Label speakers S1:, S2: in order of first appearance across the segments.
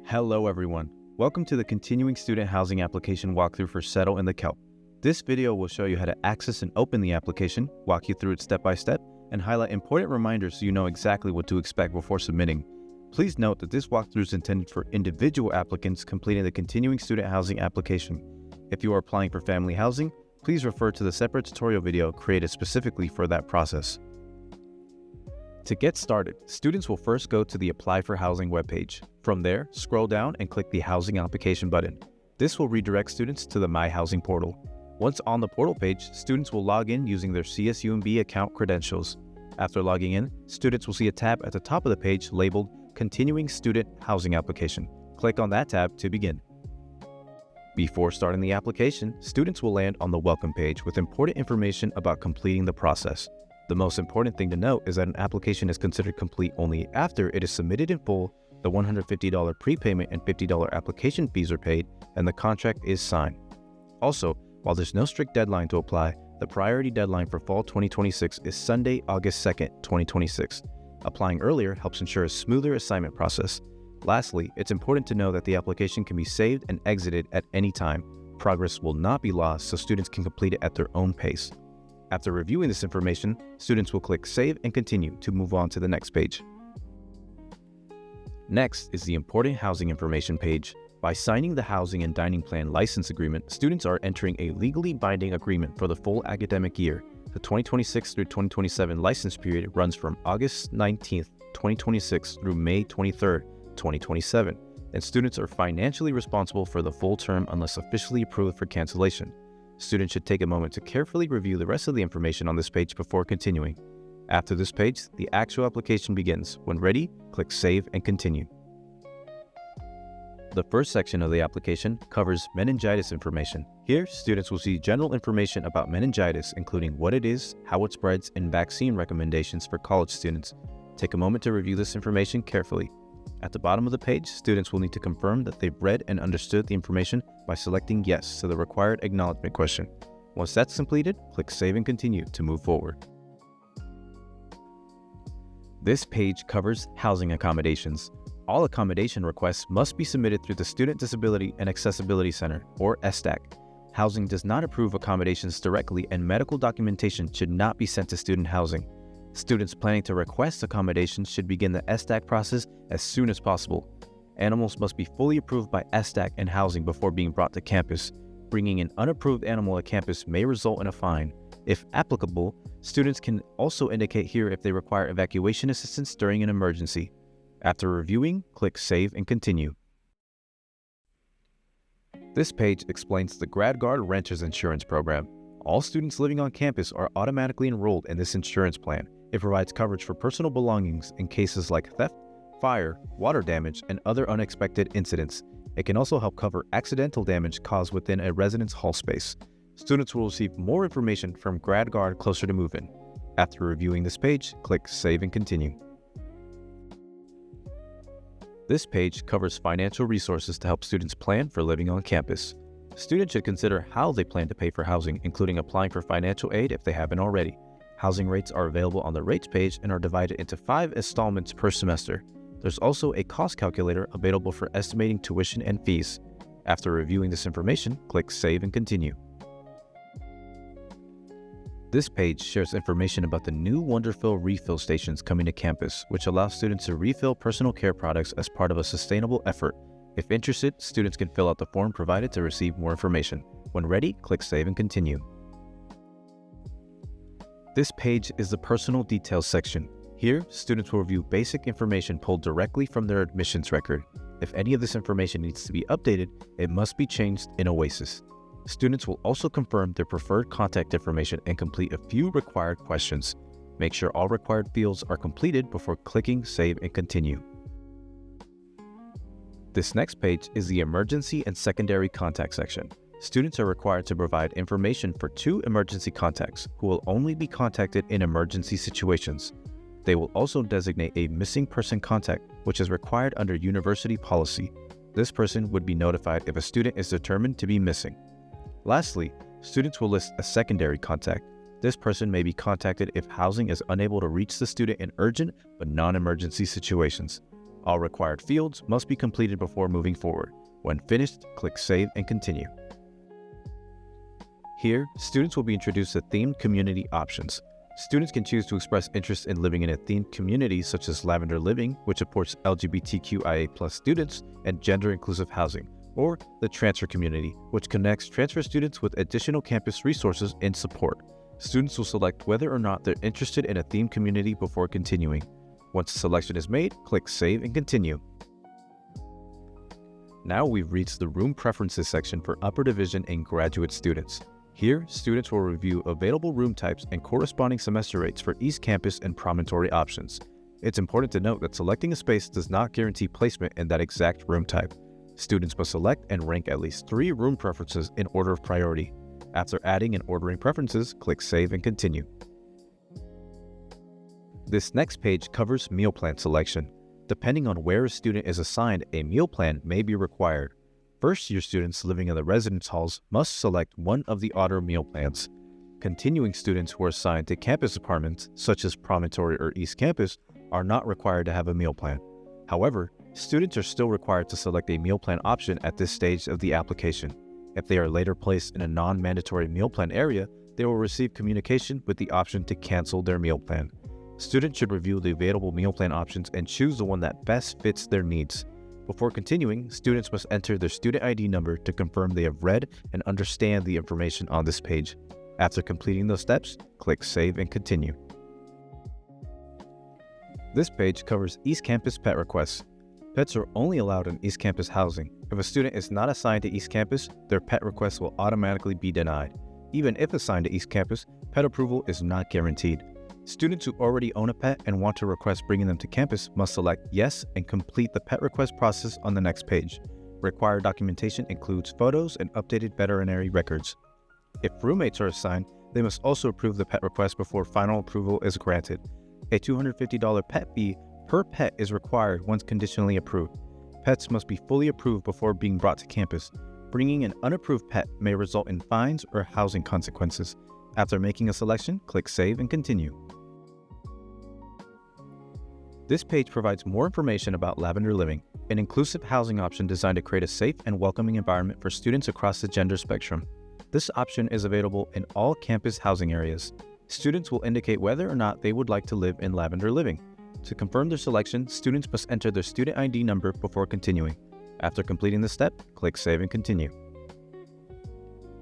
S1: Hello everyone. Welcome to the Continuing Student Housing Application walkthrough for Settle in the Kelp. This video will show you how to access and open the application, walk you through it step by step, and highlight important reminders so you know exactly what to expect before submitting. Please note that this walkthrough is intended for individual applicants completing the Continuing Student Housing Application. If you are applying for family housing, please refer to the separate tutorial video created specifically for that process. To get started, students will first go to the Apply for Housing webpage. From there, scroll down and click the Housing Application button. This will redirect students to the My Housing portal. Once on the portal page, students will log in using their CSUMB account credentials. After logging in, students will see a tab at the top of the page labeled Continuing Student Housing Application. Click on that tab to begin. Before starting the application, students will land on the Welcome page with important information about completing the process. The most important thing to note is that an application is considered complete only after it is submitted in full, the $150 prepayment and $50 application fees are paid, and the contract is signed. Also, while there's no strict deadline to apply, the priority deadline for fall 2026 is Sunday, August 2nd, 2026. Applying earlier helps ensure a smoother assignment process. Lastly, it's important to know that the application can be saved and exited at any time. Progress will not be lost, so students can complete it at their own pace. After reviewing this information, students will click Save and Continue to move on to the next page. Next is the Important Housing Information page. By signing the Housing and Dining Plan License Agreement, students are entering a legally binding agreement for the full academic year. The 2026 through 2027 license period runs from August 19th, 2026 through May 23rd, 2027, and students are financially responsible for the full term unless officially approved for cancellation. Students should take a moment to carefully review the rest of the information on this page before continuing. After this page, the actual application begins. When ready, click Save and Continue. The first section of the application covers meningitis information. Here, students will see general information about meningitis, including what it is, how it spreads, and vaccine recommendations for college students. Take a moment to review this information carefully. At the bottom of the page, students will need to confirm that they've read and understood the information by selecting Yes to the required acknowledgement question. Once that's completed, click Save and Continue to move forward. This page covers housing accommodations. All accommodation requests must be submitted through the Student Disability and Accessibility Center, or SDAC. Housing does not approve accommodations directly, and medical documentation should not be sent to student housing. Students planning to request accommodations should begin the SDAC process as soon as possible. Animals must be fully approved by SDAC and housing before being brought to campus. Bringing an unapproved animal to campus may result in a fine. If applicable, students can also indicate here if they require evacuation assistance during an emergency. After reviewing, click Save and Continue. This page explains the GradGuard Renters Insurance Program. All students living on campus are automatically enrolled in this insurance plan. It provides coverage for personal belongings in cases like theft, fire, water damage, and other unexpected incidents. It can also help cover accidental damage caused within a residence hall space. Students will receive more information from GradGuard closer to move-in. After reviewing this page, click Save and Continue. This page covers financial resources to help students plan for living on campus. Students should consider how they plan to pay for housing, including applying for financial aid if they haven't already. Housing rates are available on the rates page and are divided into 5 installments per semester. There's also a cost calculator available for estimating tuition and fees. After reviewing this information, click Save and Continue. This page shares information about the new Wonderfill refill stations coming to campus, which allow students to refill personal care products as part of a sustainable effort. If interested, students can fill out the form provided to receive more information. When ready, click Save and Continue. This page is the Personal Details section. Here, students will review basic information pulled directly from their admissions record. If any of this information needs to be updated, it must be changed in Oasis. Students will also confirm their preferred contact information and complete a few required questions. Make sure all required fields are completed before clicking Save and Continue. This next page is the Emergency and Secondary Contact section. Students are required to provide information for 2 emergency contacts who will only be contacted in emergency situations. They will also designate a missing person contact, which is required under university policy. This person would be notified if a student is determined to be missing. Lastly, students will list a secondary contact. This person may be contacted if housing is unable to reach the student in urgent but non-emergency situations. All required fields must be completed before moving forward. When finished, click Save and Continue. Here, students will be introduced to themed community options. Students can choose to express interest in living in a themed community such as Lavender Living, which supports LGBTQIA+ students and gender-inclusive housing, or the Transfer Community, which connects transfer students with additional campus resources and support. Students will select whether or not they're interested in a themed community before continuing. Once the selection is made, click Save and Continue. Now we've reached the Room Preferences section for upper division and graduate students. Here, students will review available room types and corresponding semester rates for East Campus and promontory options. It's important to note that selecting a space does not guarantee placement in that exact room type. Students must select and rank at least 3 room preferences in order of priority. After adding and ordering preferences, click Save and Continue. This next page covers meal plan selection. Depending on where a student is assigned, a meal plan may be required. First-year students living in the residence halls must select one of the otter meal plans. Continuing students who are assigned to campus apartments, such as Promontory or East Campus, are not required to have a meal plan. However, students are still required to select a meal plan option at this stage of the application. If they are later placed in a non-mandatory meal plan area, they will receive communication with the option to cancel their meal plan. Students should review the available meal plan options and choose the one that best fits their needs. Before continuing, students must enter their student ID number to confirm they have read and understand the information on this page. After completing those steps, click Save and Continue. This page covers East Campus pet requests. Pets are only allowed in East Campus housing. If a student is not assigned to East Campus, their pet request will automatically be denied. Even if assigned to East Campus, pet approval is not guaranteed. Students who already own a pet and want to request bringing them to campus must select Yes and complete the pet request process on the next page. Required documentation includes photos and updated veterinary records. If roommates are assigned, they must also approve the pet request before final approval is granted. A $250 pet fee per pet is required once conditionally approved. Pets must be fully approved before being brought to campus. Bringing an unapproved pet may result in fines or housing consequences. After making a selection, click Save and Continue. This page provides more information about Lavender Living, an inclusive housing option designed to create a safe and welcoming environment for students across the gender spectrum. This option is available in all campus housing areas. Students will indicate whether or not they would like to live in Lavender Living. To confirm their selection, students must enter their student ID number before continuing. After completing the step, click Save and Continue.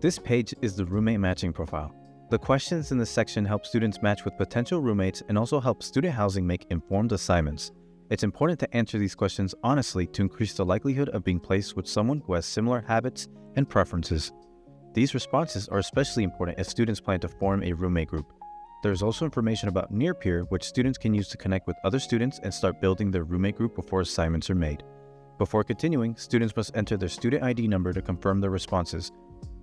S1: This page is the roommate matching profile. The questions in this section help students match with potential roommates and also help student housing make informed assignments. It's important to answer these questions honestly to increase the likelihood of being placed with someone who has similar habits and preferences. These responses are especially important if students plan to form a roommate group. There is also information about Near Peer, which students can use to connect with other students and start building their roommate group before assignments are made. Before continuing, students must enter their student ID number to confirm their responses.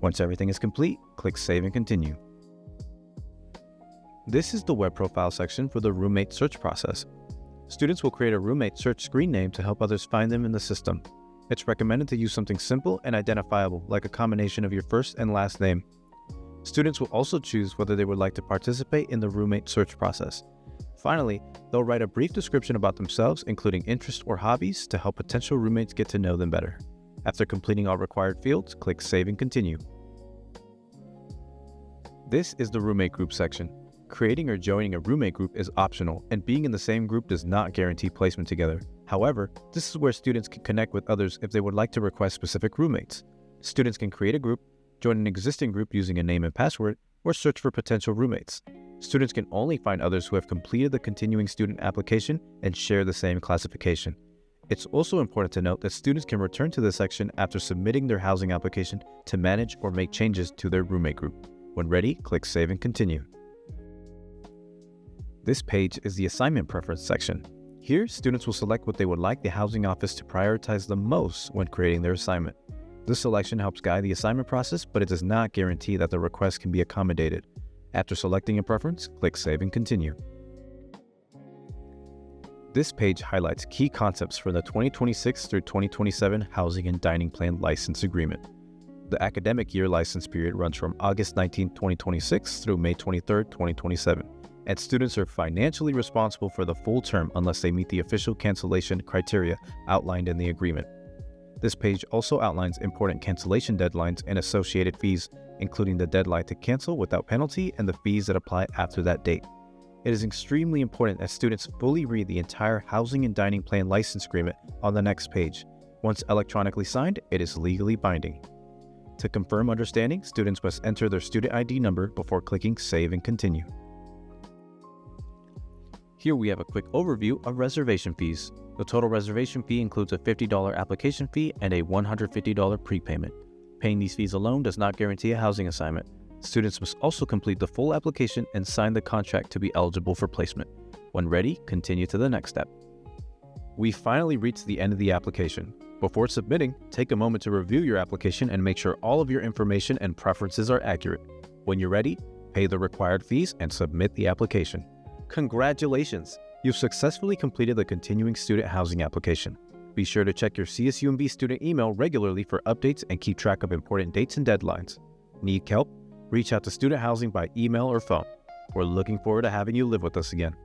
S1: Once everything is complete, click Save and Continue. This is the web profile section for the roommate search process. Students will create a roommate search screen name to help others find them in the system. It's recommended to use something simple and identifiable, like a combination of your first and last name. Students will also choose whether they would like to participate in the roommate search process. Finally, they'll write a brief description about themselves, including interests or hobbies, to help potential roommates get to know them better. After completing all required fields, click Save and Continue. This is the roommate group section. Creating or joining a roommate group is optional, and being in the same group does not guarantee placement together. However, this is where students can connect with others if they would like to request specific roommates. Students can create a group, join an existing group using a name and password, or search for potential roommates. Students can only find others who have completed the continuing student application and share the same classification. It's also important to note that students can return to this section after submitting their housing application to manage or make changes to their roommate group. When ready, click Save and Continue. This page is the assignment preference section. Here, students will select what they would like the housing office to prioritize the most when creating their assignment. This selection helps guide the assignment process, but it does not guarantee that the request can be accommodated. After selecting a preference, click Save and Continue. This page highlights key concepts for the 2026 through 2027 Housing and Dining Plan License Agreement. The academic year license period runs from August 19, 2026 through May 23, 2027. and students are financially responsible for the full term unless they meet the official cancellation criteria outlined in the agreement. This page also outlines important cancellation deadlines and associated fees, including the deadline to cancel without penalty and the fees that apply after that date. It is extremely important that students fully read the entire Housing and Dining Plan License Agreement on the next page. Once electronically signed, it is legally binding. To confirm understanding, students must enter their student ID number before clicking Save and Continue. Here we have a quick overview of reservation fees. The total reservation fee includes a $50 application fee and a $150 prepayment. Paying these fees alone does not guarantee a housing assignment. Students must also complete the full application and sign the contract to be eligible for placement. When ready, continue to the next step. We finally reached the end of the application. Before submitting, take a moment to review your application and make sure all of your information and preferences are accurate. When you're ready, pay the required fees and submit the application. Congratulations! You've successfully completed the continuing student housing application. Be sure to check your CSUMB student email regularly for updates and keep track of important dates and deadlines. Need Kelp? Reach out to Student Housing by email or phone. We're looking forward to having you live with us again.